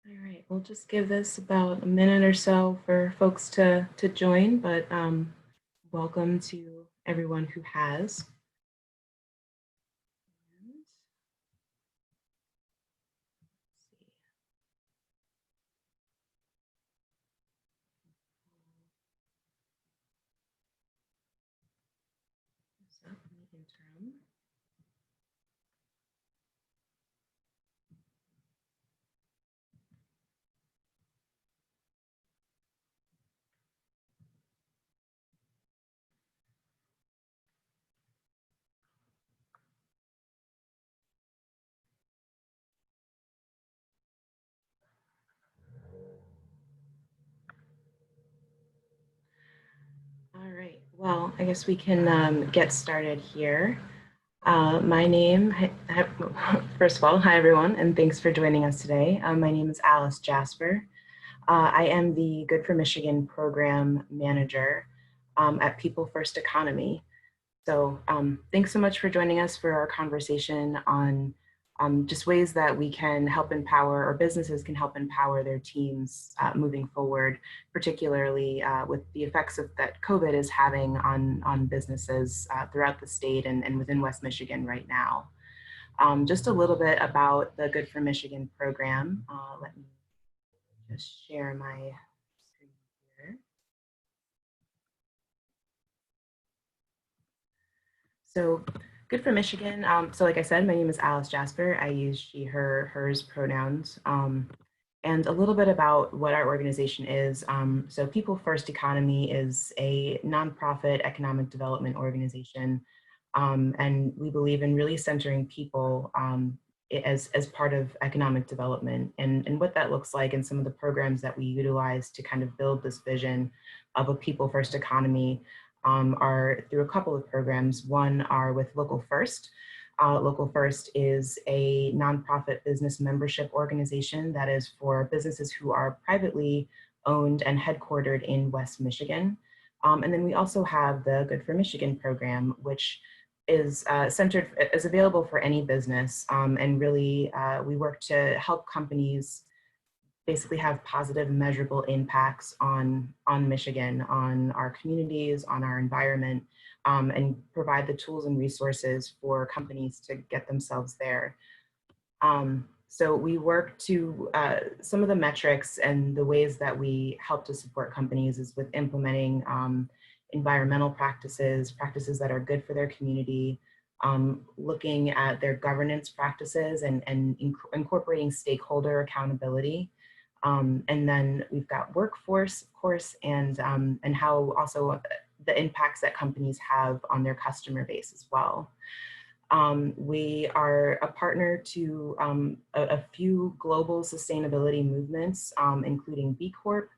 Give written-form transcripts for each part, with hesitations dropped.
All right, we'll just give this about a minute or so for folks to join, but welcome to everyone who has. And let's see. This up in the interim. All right, well, I guess we can get started here. My name, first of all, hi everyone, and thanks for joining us today. My name is Alice Jasper. I am the Good for Michigan program manager at People First Economy. So thanks so much for joining us for our conversation on just ways that we can help empower, or businesses can help empower their teams moving forward, particularly with the effects that COVID is having on businesses throughout the state and within West Michigan right now. Just a little bit about the Good for Michigan program. Let me just share my screen here. So Good for Michigan. So like I said, my name is Alice Jasper. I use she, her, hers pronouns. And a little bit about what our organization is. So People First Economy is a nonprofit economic development organization. And we believe in really centering people as part of economic development, and what that looks like, and some of the programs that we utilize to kind of build this vision of a people first economy are through a couple of programs. One are with Local First. Local First is a nonprofit business membership organization that is for businesses who are privately owned and headquartered in West Michigan. And then we also have the Good for Michigan program, which is is available for any business. And really, we work to help companies basically have positive measurable impacts on Michigan, on our communities, on our environment, and provide the tools and resources for companies to get themselves there. So we work to, some of the metrics and the ways that we help to support companies is with implementing environmental practices, practices that are good for their community, looking at their governance practices and incorporating stakeholder accountability. And then we've got workforce, of course, and how also the impacts that companies have on their customer base as well. We are a partner to a few global sustainability movements, including B Corp.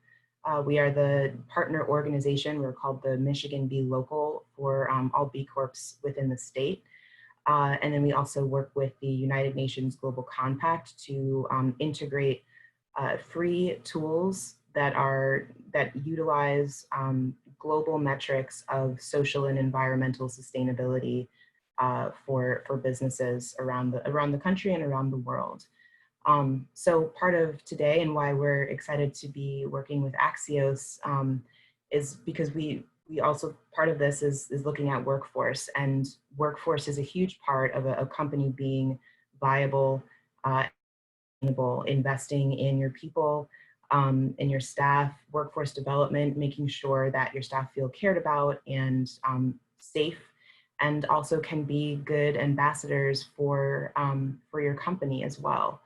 We are the partner organization. We're called the Michigan Be Local for all B Corps within the state. And then we also work with the United Nations Global Compact to integrate free tools that utilize global metrics of social and environmental sustainability for businesses around the country and around the world. So part of today and why we're excited to be working with Axios is because we also, part of this is looking at workforce, and workforce is a huge part of a company being viable, investing in your people, in your staff, workforce development, making sure that your staff feel cared about and safe, and also can be good ambassadors for your company as well.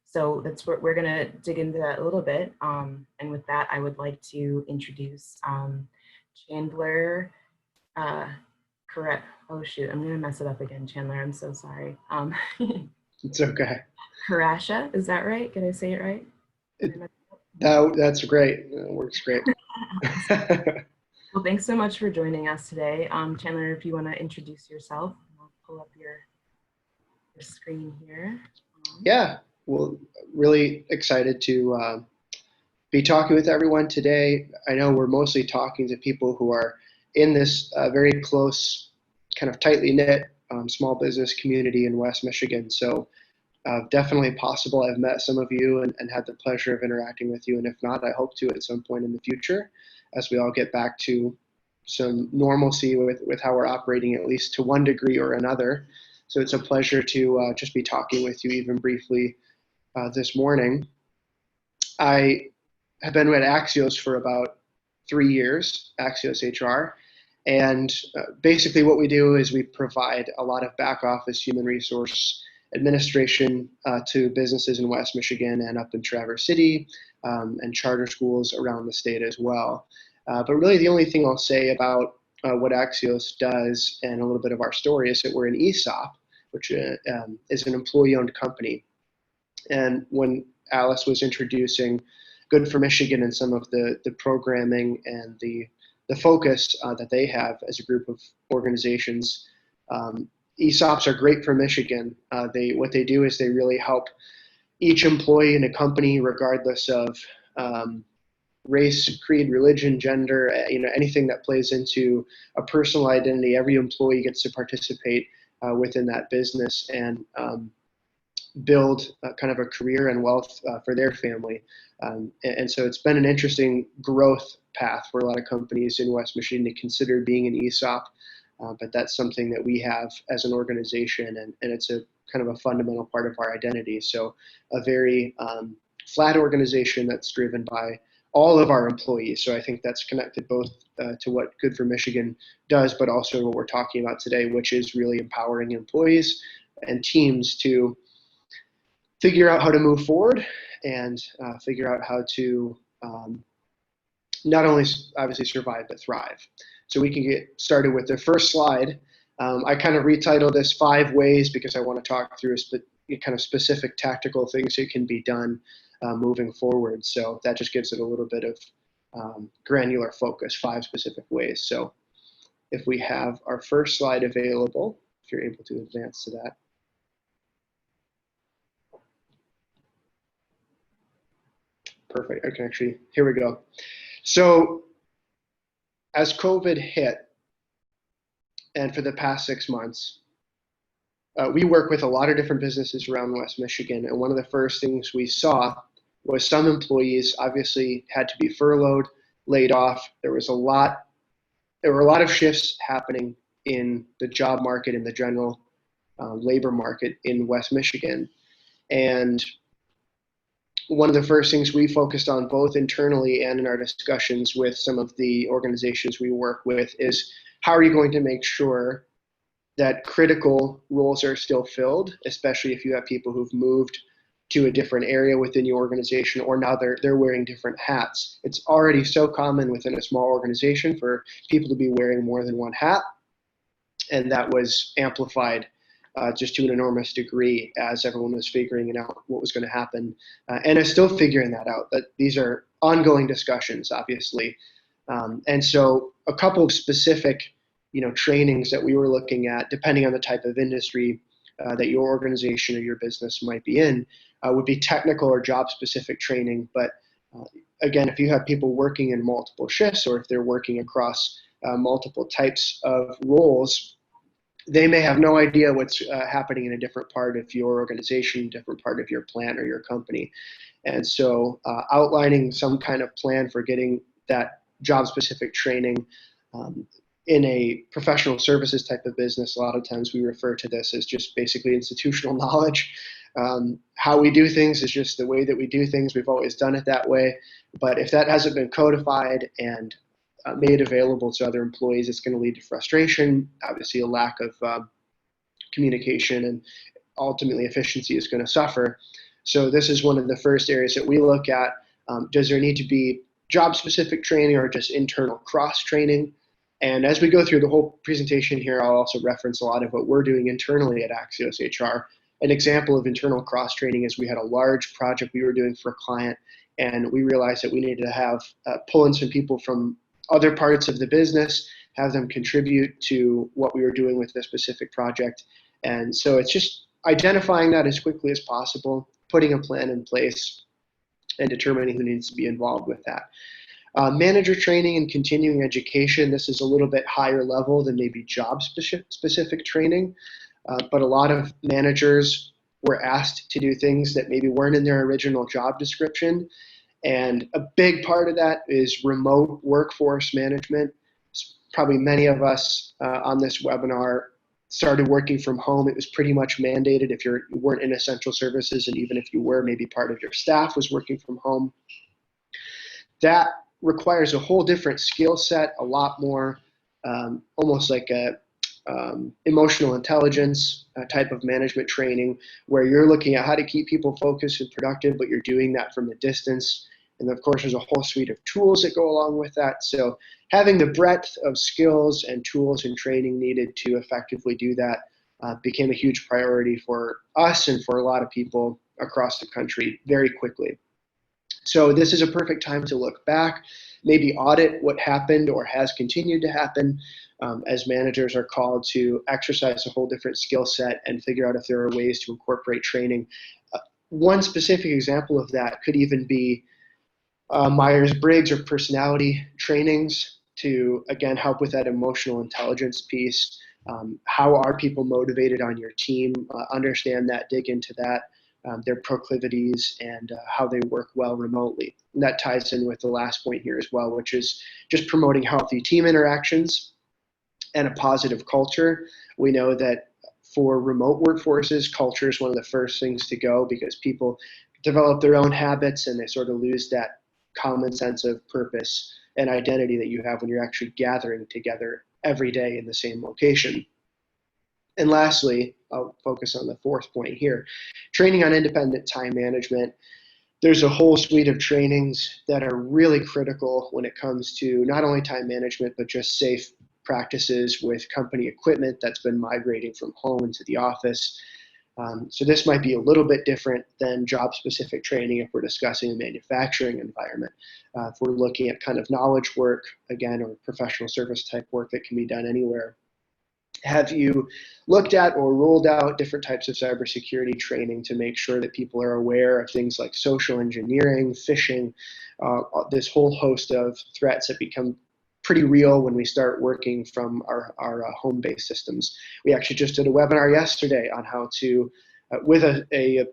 So that's what we're gonna dig into that a little bit. And with that, I would like to introduce Chandler Correct. Oh shoot, I'm gonna mess it up again, Chandler. I'm so sorry. It's okay. Karadsheh, is that right? Did I say it right? That's great. It works great. Well, thanks so much for joining us today. Chandler, if you want to introduce yourself, I'll pull up your screen here. Yeah, well, really excited to be talking with everyone today. I know we're mostly talking to people who are in this very close, kind of tightly knit small business community in West Michigan. So definitely possible. I've met some of you and had the pleasure of interacting with you. And if not, I hope to at some point in the future as we all get back to some normalcy with how we're operating, at least to one degree or another. So it's a pleasure to just be talking with you even briefly this morning. I have been with Axios for about 3 years, Axios HR. And basically, what we do is we provide a lot of back office human resource administration to businesses in West Michigan and up in Traverse City and charter schools around the state as well. But really, the only thing I'll say about what Axios does and a little bit of our story is that we're an ESOP, which is an employee owned company. And when Alice was introducing Good for Michigan and some of the programming and the focus that they have as a group of organizations, ESOPs are great for Michigan. What they do is they really help each employee in a company, regardless of race, creed, religion, gender, anything that plays into a personal identity. Every employee gets to participate within that business and build kind of a career and wealth for their family. And so it's been an interesting growth path for a lot of companies in West Michigan to consider being an ESOP. But that's something that we have as an organization, and it's a kind of a fundamental part of our identity. So a very flat organization that's driven by all of our employees. So I think that's connected both to what Good for Michigan does, but also what we're talking about today, which is really empowering employees and teams to figure out how to move forward and figure out how to not only obviously survive, but thrive. So we can get started with the first slide. I kind of retitled this 5 ways because I want to talk through kind of specific tactical things that can be done moving forward. So that just gives it a little bit of granular focus, 5 specific ways. So if we have our first slide available, if you're able to advance to that. Perfect. Okay, actually, here we go. So as COVID hit, and for the past 6 months, we work with a lot of different businesses around West Michigan. And one of the first things we saw was some employees obviously had to be furloughed, laid off. There were a lot of shifts happening in the job market, in the general labor market in West Michigan. And one of the first things we focused on both internally and in our discussions with some of the organizations we work with is how are you going to make sure that critical roles are still filled, especially if you have people who've moved to a different area within your organization, or now they're wearing different hats. It's already so common within a small organization for people to be wearing more than one hat, and that was amplified just to an enormous degree as everyone was figuring out what was going to happen, and is still figuring that out. That these are ongoing discussions, obviously, and so a couple of specific, trainings that we were looking at, depending on the type of industry that your organization or your business might be in, would be technical or job-specific training. But again, if you have people working in multiple shifts, or if they're working across multiple types of roles, they may have no idea what's happening in a different part of your organization, different part of your plant or your company. And so outlining some kind of plan for getting that job-specific training in a professional services type of business, a lot of times we refer to this as just basically institutional knowledge. How we do things is just the way that we do things. We've always done it that way. But if that hasn't been codified and made available to other employees, it's going to lead to frustration, obviously a lack of communication, and ultimately efficiency is going to suffer. So this is one of the first areas that we look at. Does there need to be job-specific training or just internal cross-training? And as we go through the whole presentation here, I'll also reference a lot of what we're doing internally at Axios HR. An example of internal cross-training is we had a large project we were doing for a client, and we realized that we needed to have pull in some people from other parts of the business, have them contribute to what we were doing with this specific project. And so it's just identifying that as quickly as possible, putting a plan in place, and determining who needs to be involved with that. Manager training and continuing education, this is a little bit higher level than maybe job specific training, but a lot of managers were asked to do things that maybe weren't in their original job description. And a big part of that is remote workforce management. Probably many of us on this webinar started working from home. It was pretty much mandated if you weren't in essential services, and even if you were, maybe part of your staff was working from home. That requires a whole different skill set, a lot more almost like a emotional intelligence type of management training, where you're looking at how to keep people focused and productive, but you're doing that from a distance. And of course, there's a whole suite of tools that go along with that. So having the breadth of skills and tools and training needed to effectively do that became a huge priority for us and for a lot of people across the country very quickly. So this is a perfect time to look back, maybe audit what happened or has continued to happen, as managers are called to exercise a whole different skill set and figure out if there are ways to incorporate training. One specific example of that could even be Myers-Briggs or personality trainings to, again, help with that emotional intelligence piece. How are people motivated on your team? Understand that, dig into that. Their proclivities and how they work well remotely. And that ties in with the last point here as well, which is just promoting healthy team interactions and a positive culture. We know that for remote workforces, culture is one of the first things to go because people develop their own habits and they sort of lose that common sense of purpose and identity that you have when you're actually gathering together every day in the same location. And lastly, I'll focus on the fourth point here, training on independent time management. There's a whole suite of trainings that are really critical when it comes to not only time management, but just safe practices with company equipment that's been migrating from home into the office. So this might be a little bit different than job-specific training if we're discussing a manufacturing environment. If we're looking at kind of knowledge work, again, or professional service type work that can be done anywhere. Have you looked at or rolled out different types of cybersecurity training to make sure that people are aware of things like social engineering, phishing, this whole host of threats that become pretty real when we start working from our home-based systems? We actually just did a webinar yesterday on how to, with a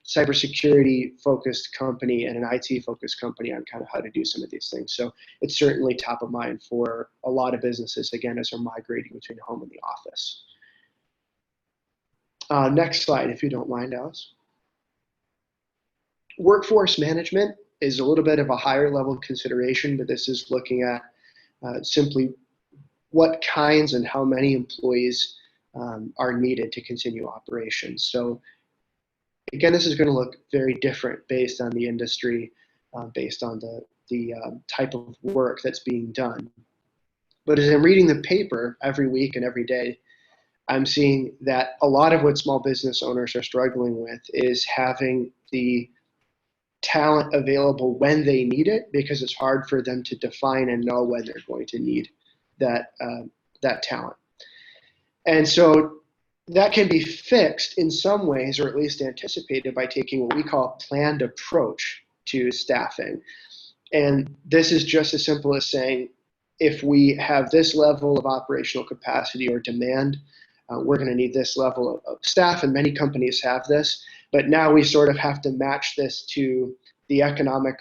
cybersecurity focused company and an IT focused company, on kind of how to do some of these things. So it's certainly top of mind for a lot of businesses, again, as they're migrating between home and the office. Next slide, if you don't mind, Alice. Workforce management is a little bit of a higher level consideration, but this is looking at simply what kinds and how many employees are needed to continue operations. So again, this is going to look very different based on the industry, based on the type of work that's being done. But as I'm reading the paper every week and every day, I'm seeing that a lot of what small business owners are struggling with is having the talent available when they need it, because it's hard for them to define and know when they're going to need that talent. And so that can be fixed in some ways, or at least anticipated, by taking what we call a planned approach to staffing. And this is just as simple as saying, if we have this level of operational capacity or demand, we're going to need this level of staff, and many companies have this. But now we sort of have to match this to the economic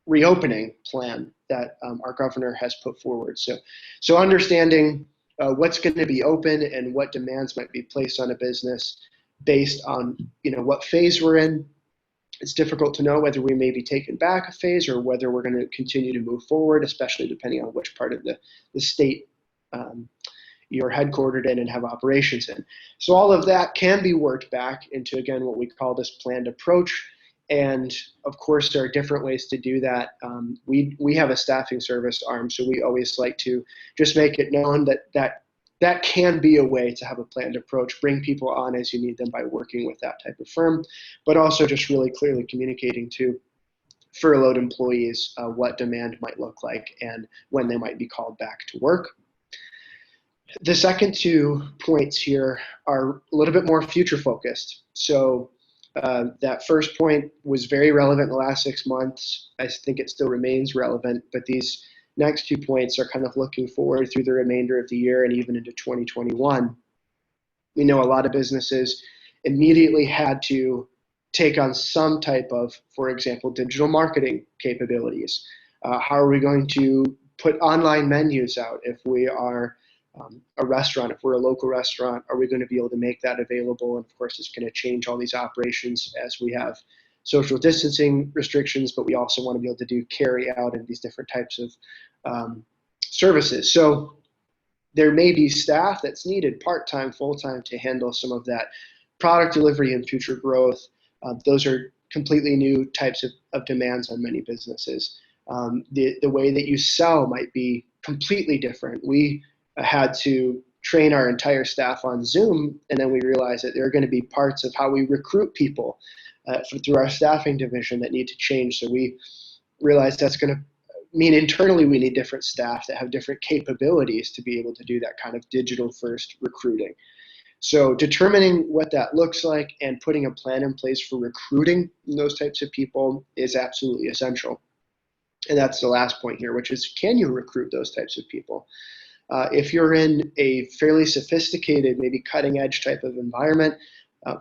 reopening plan that our governor has put forward. So understanding what's going to be open and what demands might be placed on a business based on what phase we're in. It's difficult to know whether we may be taken back a phase or whether we're going to continue to move forward, especially depending on which part of the state you're headquartered in and have operations in. So all of that can be worked back into, again, what we call this planned approach. And of course, there are different ways to do that. We have a staffing service arm, so we always like to just make it known that can be a way to have a planned approach, bring people on as you need them by working with that type of firm, but also just really clearly communicating to furloughed employees what demand might look like and when they might be called back to work. The second 2 points here are a little bit more future focused. So that first point was very relevant in the last 6 months. I think it still remains relevant, but these next 2 points are kind of looking forward through the remainder of the year and even into 2021. We know a lot of businesses immediately had to take on some type of, for example, digital marketing capabilities. How are we going to put online menus out if we are a restaurant, if we're a local restaurant? Are we going to be able to make that available? And of course, it's going to change all these operations as we have social distancing restrictions, but we also want to be able to do carry out and these different types of services. So there may be staff that's needed part-time, full-time to handle some of that product delivery and future growth. Those are completely new types of demands on many businesses. The way that you sell might be completely different. We had to train our entire staff on Zoom, and then we realized that there are going to be parts of how we recruit people through our staffing division that need to change. So we realized that's going to mean internally we need different staff that have different capabilities to be able to do that kind of digital first recruiting. So determining what that looks like and putting a plan in place for recruiting those types of people is absolutely essential. And that's the last point here, which is, can you recruit those types of people? If you're in a fairly sophisticated, maybe cutting edge type of environment,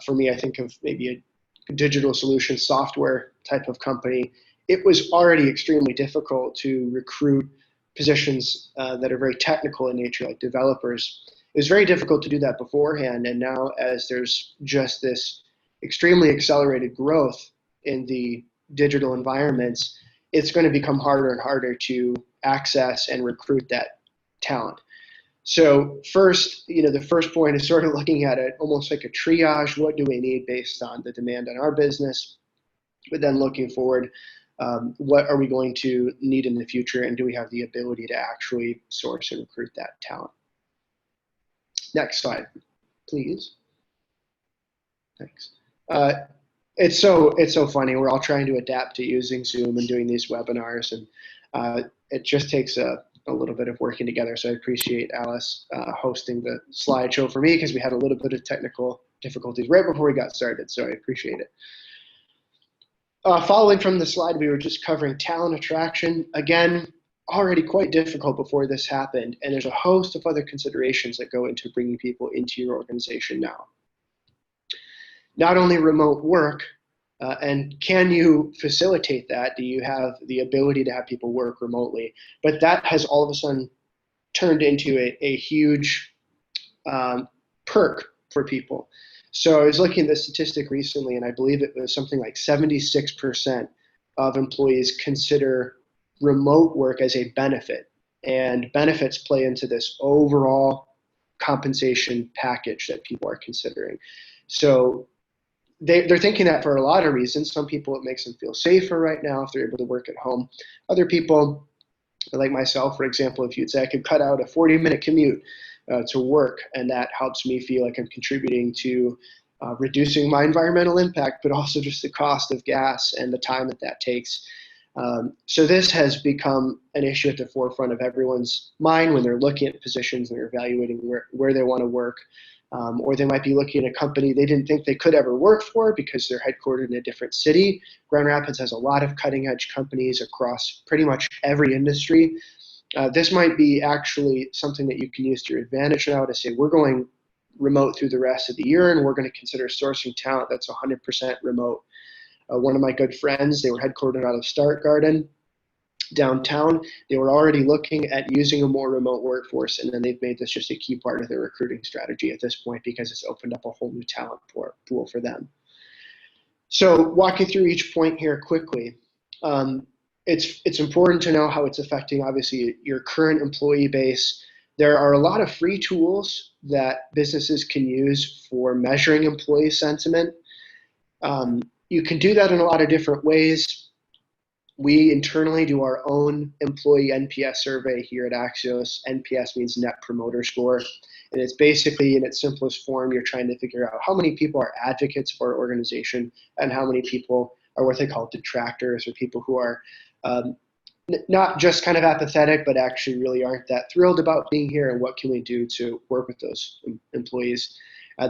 for me, I think of maybe a digital solution software type of company, it was already extremely difficult to recruit positions that are very technical in nature, like developers. It was very difficult to do that beforehand, and now as there's just this extremely accelerated growth in the digital environments, it's going to become harder and harder to access and recruit that talent. So first, the first point is sort of looking at it almost like a triage. What do we need based on the demand on our business? But then looking forward, what are we going to need in the future, and do we have the ability to actually source and recruit that talent? Next slide, please. Thanks. It's so funny. We're all trying to adapt to using Zoom and doing these webinars, and it just takes a little bit of working together. So I appreciate Alice hosting the slideshow for me, because we had a little bit of technical difficulties right before we got started. So I appreciate it. Following from the slide, we were just covering talent attraction. Again, already quite difficult before this happened, and there's a host of other considerations that go into bringing people into your organization now. Not only remote work, and can you facilitate that? Do you have the ability to have people work remotely? But that has all of a sudden turned into a huge perk for people. So I was looking at the statistic recently, and I believe it was something like 76% of employees consider remote work as a benefit, and benefits play into this overall compensation package that people are considering. So they're thinking that for a lot of reasons. Some people, it makes them feel safer right now if they're able to work at home. Other people, like myself, for example, if you'd say I could cut out a 40-minute commute to work, and that helps me feel like I'm contributing to reducing my environmental impact, but also just the cost of gas and the time that takes. So this has become an issue at the forefront of everyone's mind when they're looking at positions and they're evaluating where they want to work. Or they might be looking at a company they didn't think they could ever work for because they're headquartered in a different city. Grand Rapids has a lot of cutting edge companies across pretty much every industry. This might be actually something that you can use to your advantage now to say, we're going remote through the rest of the year, and we're going to consider sourcing talent that's 100% remote. One of my good friends, they were headquartered out of Start Garden downtown. They were already looking at using a more remote workforce, and then they've made this just a key part of their recruiting strategy at this point because it's opened up a whole new talent pool for them. So walking through each point here quickly, it's important to know how it's affecting, obviously, your current employee base. There are a lot of free tools that businesses can use for measuring employee sentiment. You can do that in a lot of different ways. We internally do our own employee NPS survey here at Axios. NPS means Net Promoter Score. And it's basically, in its simplest form, you're trying to figure out how many people are advocates for our organization and how many people are what they call detractors, or people who are not just kind of apathetic, but actually really aren't that thrilled about being here, and what can we do to work with those employees.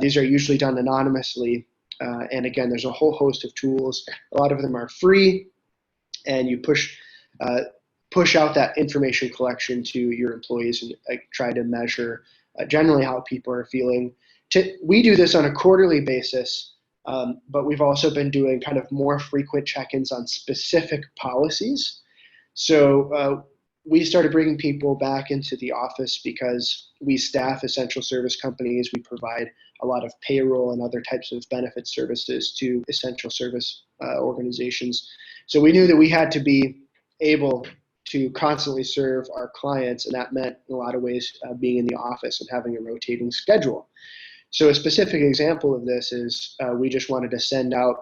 These are usually done anonymously. And again, there's a whole host of tools. A lot of them are free, and you push out that information collection to your employees and try to measure generally how people are feeling. We do this on a quarterly basis, but we've also been doing kind of more frequent check-ins on specific policies. So we started bringing people back into the office because we staff essential service companies. We provide a lot of payroll and other types of benefit services to essential service organizations. So we knew that we had to be able to constantly serve our clients, and that meant in a lot of ways being in the office and having a rotating schedule. So a specific example of this is we just wanted to send out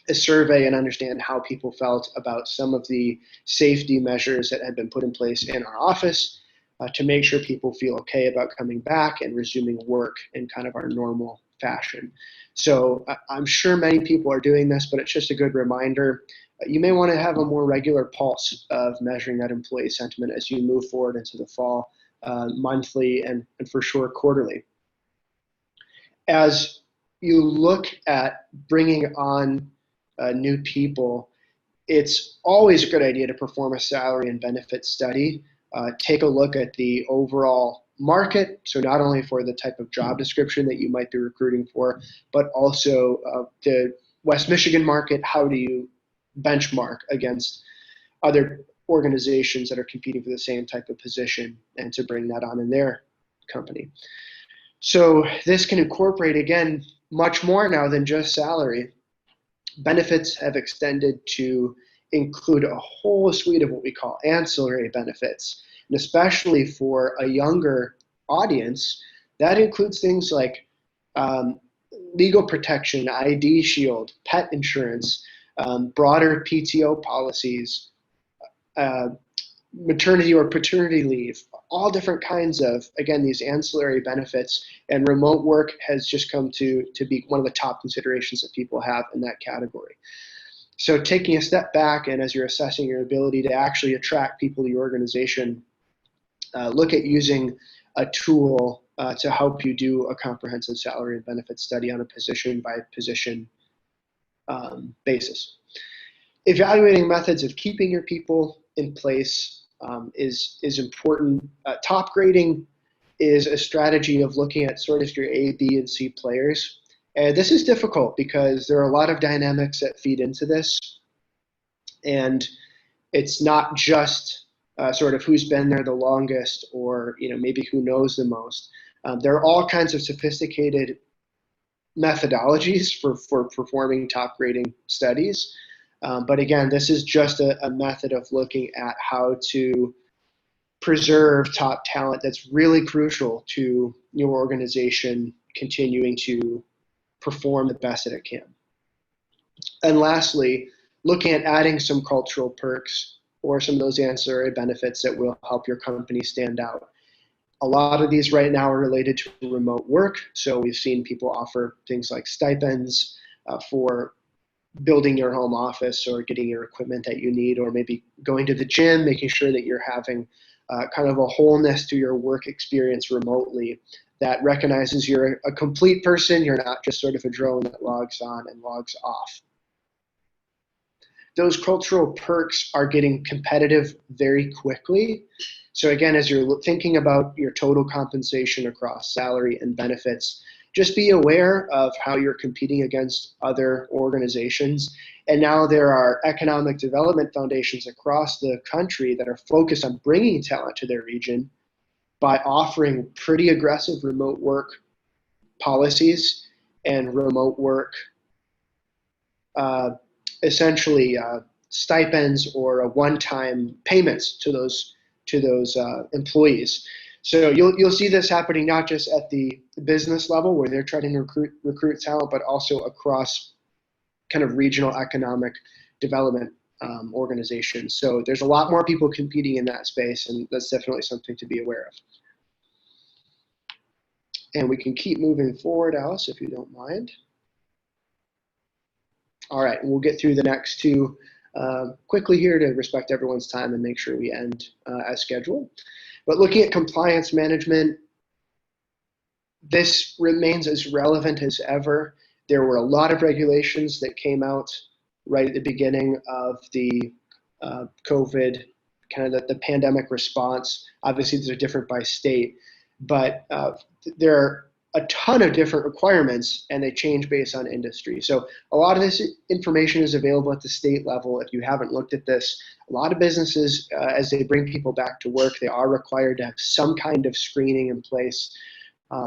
a survey and understand how people felt about some of the safety measures that had been put in place in our office to make sure people feel okay about coming back and resuming work in kind of our normal fashion. So I'm sure many people are doing this, but it's just a good reminder. You may want to have a more regular pulse of measuring that employee sentiment as you move forward into the fall, monthly and for sure quarterly. As you look at bringing on new people, it's always a good idea to perform a salary and benefit study. Take a look at the overall market, so not only for the type of job description that you might be recruiting for, but also the West Michigan market. How do you benchmark against other organizations that are competing for the same type of position, and to bring that on in their company? So this can incorporate, again, much more now than just salary. Benefits have extended to include a whole suite of what we call ancillary benefits. And especially for a younger audience, that includes things like legal protection, ID shield, pet insurance, broader PTO policies, maternity or paternity leave, all different kinds of, again, these ancillary benefits. And remote work has just come to be one of the top considerations that people have in that category. So taking a step back, and as you're assessing your ability to actually attract people to your organization, look at using a tool to help you do a comprehensive salary and benefit study on a position by position basis. Evaluating methods of keeping your people in place is important. Top grading is a strategy of looking at sort of your A, B, and C players. And this is difficult because there are a lot of dynamics that feed into this. And it's not just sort of who's been there the longest, or maybe who knows the most. There are all kinds of sophisticated methodologies for performing top grading studies. But again, this is just a method of looking at how to preserve top talent that's really crucial to your organization continuing to perform the best that it can. And lastly, looking at adding some cultural perks or some of those ancillary benefits that will help your company stand out. A lot of these right now are related to remote work. So we've seen people offer things like stipends for building your home office or getting your equipment that you need, or maybe going to the gym, making sure that you're having kind of a wholeness to your work experience remotely that recognizes you're a complete person. You're not just sort of a drone that logs on and logs off. Those cultural perks are getting competitive very quickly. So again, as you're thinking about your total compensation across salary and benefits, just be aware of how you're competing against other organizations. And now there are economic development foundations across the country that are focused on bringing talent to their region by offering pretty aggressive remote work policies and remote work essentially stipends or one-time payments to those employees. So you'll see this happening not just at the business level where they're trying to recruit talent, but also across kind of regional economic development organizations. So there's a lot more people competing in that space, and that's definitely something to be aware of. And we can keep moving forward, Alice, if you don't mind. All right, and we'll get through the next two quickly here to respect everyone's time and make sure we end as scheduled. But looking at compliance management, this remains as relevant as ever. There were a lot of regulations that came out right at the beginning of the COVID, kind of the pandemic response. Obviously, these are different by state, but there a ton of different requirements, and they change based on industry. So a lot of this information is available at the state level. If you haven't looked at this, a lot of businesses, as they bring people back to work, they are required to have some kind of screening in place.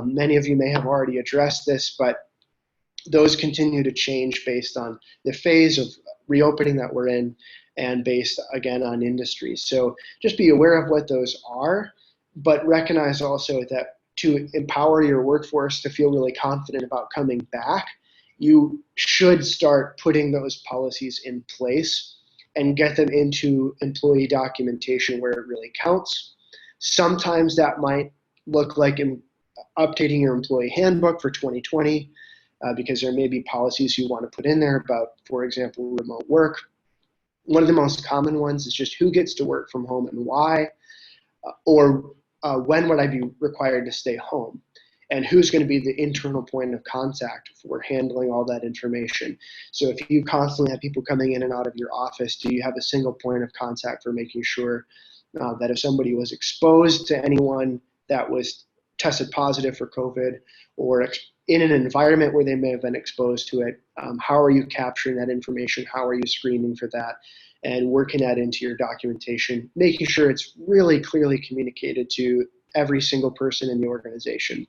Many of you may have already addressed this, but those continue to change based on the phase of reopening that we're in and based, again, on industry. So just be aware of what those are, but recognize also that to empower your workforce to feel really confident about coming back, you should start putting those policies in place and get them into employee documentation where it really counts. Sometimes that might look like updating your employee handbook for 2020, because there may be policies you want to put in there about, for example, remote work. One of the most common ones is just who gets to work from home and why, or when would I be required to stay home, and who's going to be the internal point of contact for handling all that information. So if you constantly have people coming in and out of your office, do you have a single point of contact for making sure that if somebody was exposed to anyone that was tested positive for COVID, or in an environment where they may have been exposed to it, how are you capturing that information? How are you screening for that? And working that into your documentation, making sure it's really clearly communicated to every single person in the organization.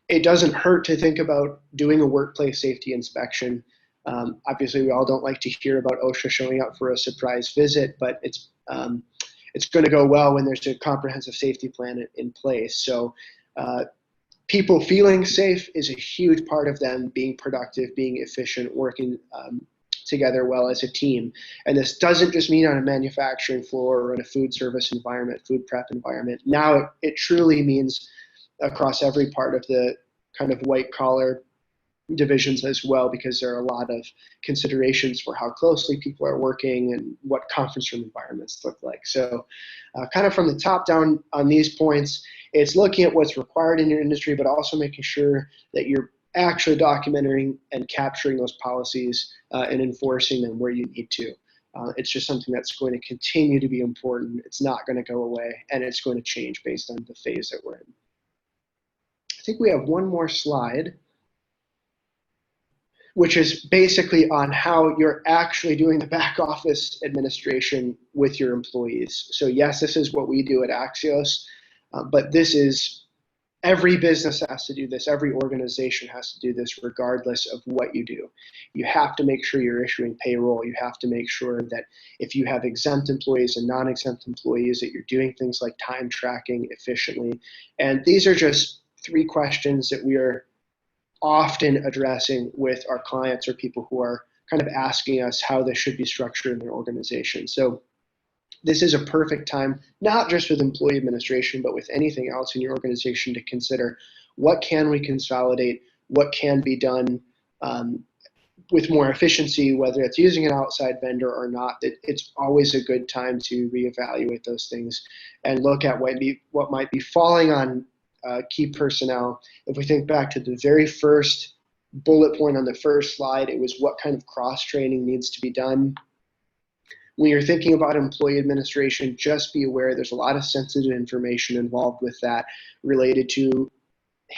It doesn't hurt to think about doing a workplace safety inspection. Obviously, we all don't like to hear about OSHA showing up for a surprise visit, but it's going to go well when there's a comprehensive safety plan in place. So people feeling safe is a huge part of them being productive, being efficient, working together well as a team. And this doesn't just mean on a manufacturing floor or in a food service environment, food prep environment. Now it truly means across every part of the kind of white collar divisions as well, because there are a lot of considerations for how closely people are working and what conference room environments look like. So kind of from the top down on these points, it's looking at what's required in your industry, but also making sure that you're actually documenting and capturing those policies and enforcing them where you need to. It's just something that's going to continue to be important. It's not going to go away, and it's going to change based on the phase that we're in. I think we have one more slide, which is basically on how you're actually doing the back office administration with your employees. So yes, this is what we do at Axios, but this is, every business has to do this, every organization has to do this regardless of what you do. You have to make sure you're issuing payroll. You have to make sure that if you have exempt employees and non-exempt employees, that you're doing things like time tracking efficiently. And these are just 3 questions that we are often addressing with our clients or people who are kind of asking us how this should be structured in their organization. So this is a perfect time, not just with employee administration, but with anything else in your organization, to consider what can we consolidate, what can be done with more efficiency, whether it's using an outside vendor or not. It's always a good time to reevaluate those things and look at what might be falling on key personnel. If we think back to the very first bullet point on the first slide, it was what kind of cross-training needs to be done. When you're thinking about employee administration, just be aware there's a lot of sensitive information involved with that, related to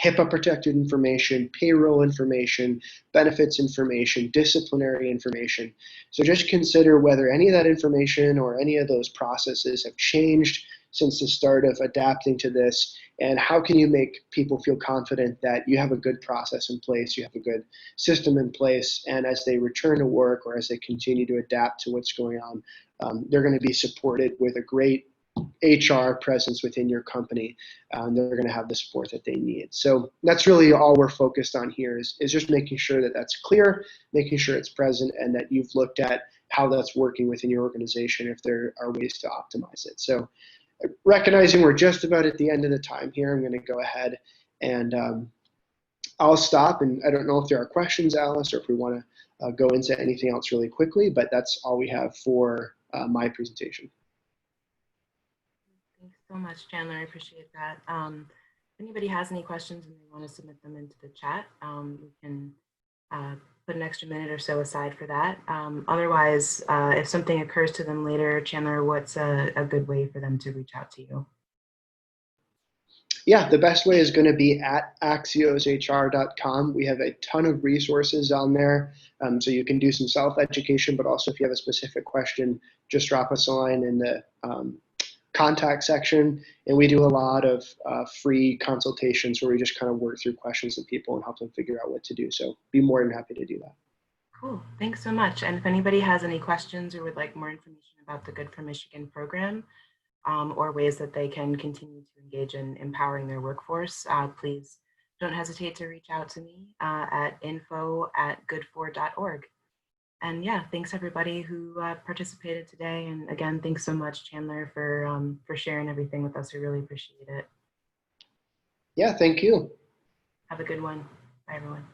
HIPAA protected information, payroll information, benefits information, disciplinary information. So just consider whether any of that information or any of those processes have changed since the start of adapting to this, and how can you make people feel confident that you have a good process in place, you have a good system in place, and as they return to work or as they continue to adapt to what's going on, they're going to be supported with a great HR presence within your company. They're going to have the support that they need. So that's really all we're focused on here, is just making sure that that's clear, making sure it's present, and that you've looked at how that's working within your organization if there are ways to optimize it. So recognizing we're just about at the end of the time here, I'm going to go ahead and I'll stop. And I don't know if there are questions, Alice, or if we want to go into anything else really quickly, but that's all we have for my presentation. Thanks so much, Chandler. I appreciate that. If anybody has any questions and they want to submit them into the chat, we can put an extra minute or so aside for that. Otherwise, if something occurs to them later, Chandler, what's a good way for them to reach out to you? Yeah, the best way is going to be at axioshr.com. We have a ton of resources on there. So you can do some self-education, but also if you have a specific question, just drop us a line in the contact section. And we do a lot of free consultations where we just kind of work through questions with people and help them figure out what to do. So be more than happy to do that. Cool. Thanks so much. And if anybody has any questions or would like more information about the Good for Michigan program, or ways that they can continue to engage in empowering their workforce, please don't hesitate to reach out to me at info@goodfor.org. And yeah, thanks everybody who participated today. And again, thanks so much, Chandler, for sharing everything with us. We really appreciate it. Yeah, thank you. Have a good one. Bye, everyone.